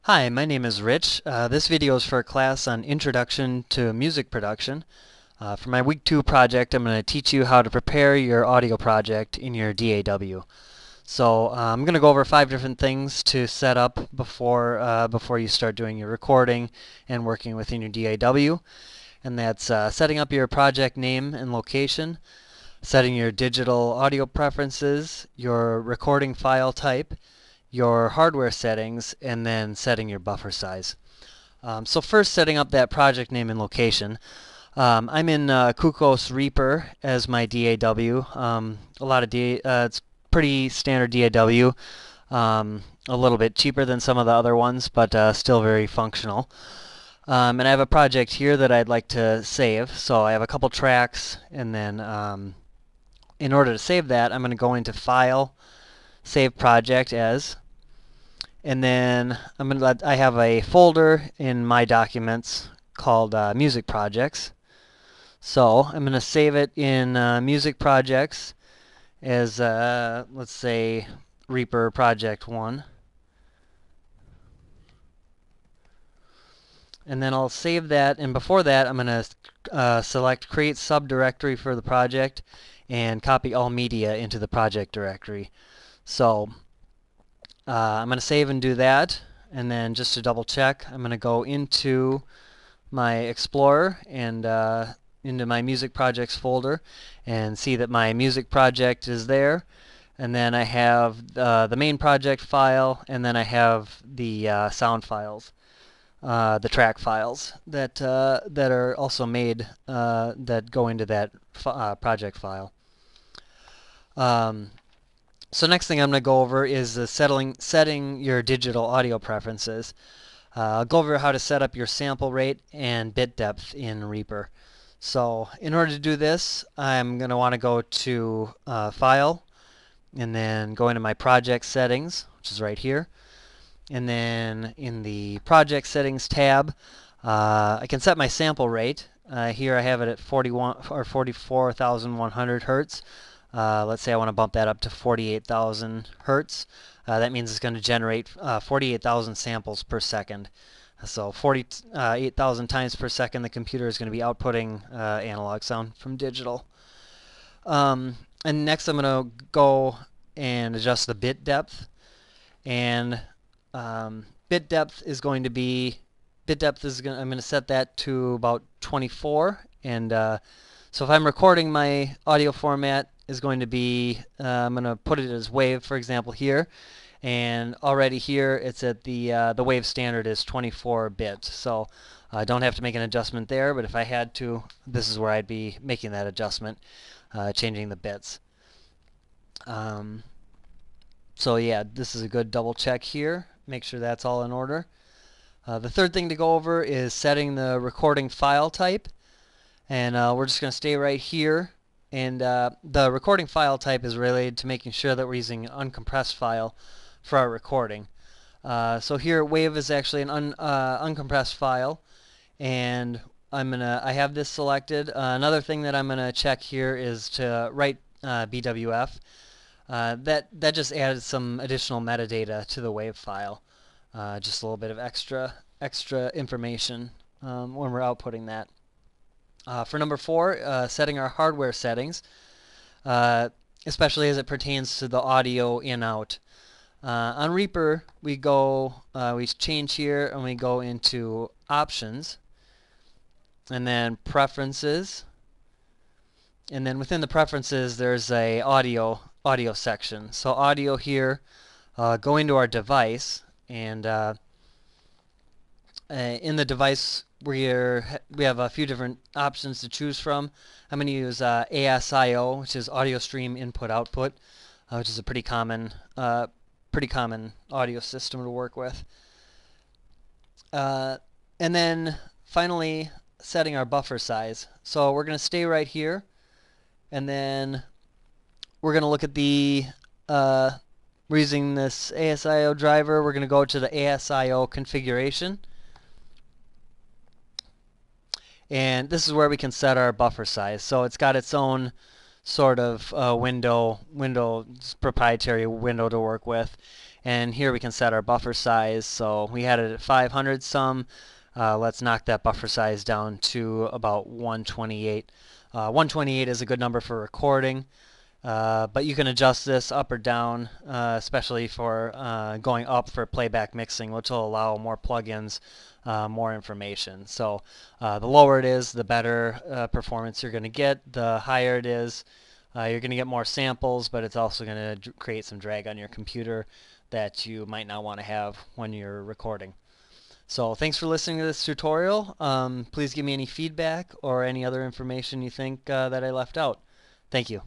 Hi, my name is Rich. This video is for a class on Introduction to Music Production. For my Week 2 project, I'm going to teach you how to prepare your audio project in your DAW. So I'm going to go over 5 different things to set up before you start doing your recording and working within your DAW. And that's setting up your project name and location, setting your digital audio preferences, your recording file type, your hardware settings, and then setting your buffer size. So first, setting up that project name and location. I'm in Kukos Reaper as my DAW. It's pretty standard DAW. A little bit cheaper than some of the other ones, but still very functional. And I have a project here that I'd like to save. So I have a couple tracks, and then in order to save that, I'm going to go into File, Save Project As, and then I have a folder in my documents called Music Projects. So I'm going to save it in Music Projects as let's say Reaper Project 1. And then I'll save that, and before that I'm going to select Create Subdirectory for the project and copy all media into the project directory. So I'm going to save and do that, and then just to double check, I'm going to go into my Explorer and into my Music Projects folder and see that my music project is there. And then I have the main project file, and then I have the sound files, the track files that are also made that go into that project file. So next thing I'm going to go over is setting your digital audio preferences. I'll go over how to set up your sample rate and bit depth in Reaper. So in order to do this, I'm going to want to go to File, and then go into my Project Settings, which is right here. And then in the Project Settings tab, I can set my sample rate. Here I have it at 44,100 hertz. Let's say I want to bump that up to 48,000 hertz. That means it's going to generate 48,000 samples per second. So 48,000 times per second the computer is going to be outputting analog sound from digital. And next I'm going to go and adjust the bit depth. And bit depth is going to be, I'm going to set that to about 24. And so if I'm recording, my audio format is going to be, I'm going to put it as WAV, for example, here. And already here it's at the WAV standard is 24 bits. So I don't have to make an adjustment there, but if I had to, this is where I'd be making that adjustment, changing the bits. So yeah, this is a good double check here. Make sure that's all in order. The third thing to go over is setting the recording file type. And we're just going to stay right here. And the recording file type is related to making sure that we're using an uncompressed file for our recording. So here WAV is actually an uncompressed file, and I have this selected. Another thing that I'm going to check here is to write BWF. That just added some additional metadata to the WAV file. Just a little bit of extra information when we're outputting that. For number 4, setting our hardware settings, especially as it pertains to the audio in-out. On Reaper, we change here and we go into Options, and then Preferences, and then within the Preferences there's a audio section. So audio here, go into our device, and in the device we have a few different options to choose from. I'm going to use ASIO, which is Audio Stream Input Output, which is a pretty common audio system to work with. And then finally, setting our buffer size. So we're going to stay right here, and then we're going to look at we're using this ASIO driver. We're going to go to the ASIO configuration. And this is where we can set our buffer size. So it's got its own sort of Windows proprietary window to work with. And here we can set our buffer size. So we had it at 500 some. Let's knock that buffer size down to about 128. 128 is a good number for recording. But you can adjust this up or down, especially for going up for playback mixing, which will allow more plugins, more information. So the lower it is, the better performance you're going to get. The higher it is, you're going to get more samples, but it's also going to create some drag on your computer that you might not want to have when you're recording. So thanks for listening to this tutorial. Please give me any feedback or any other information you think that I left out. Thank you.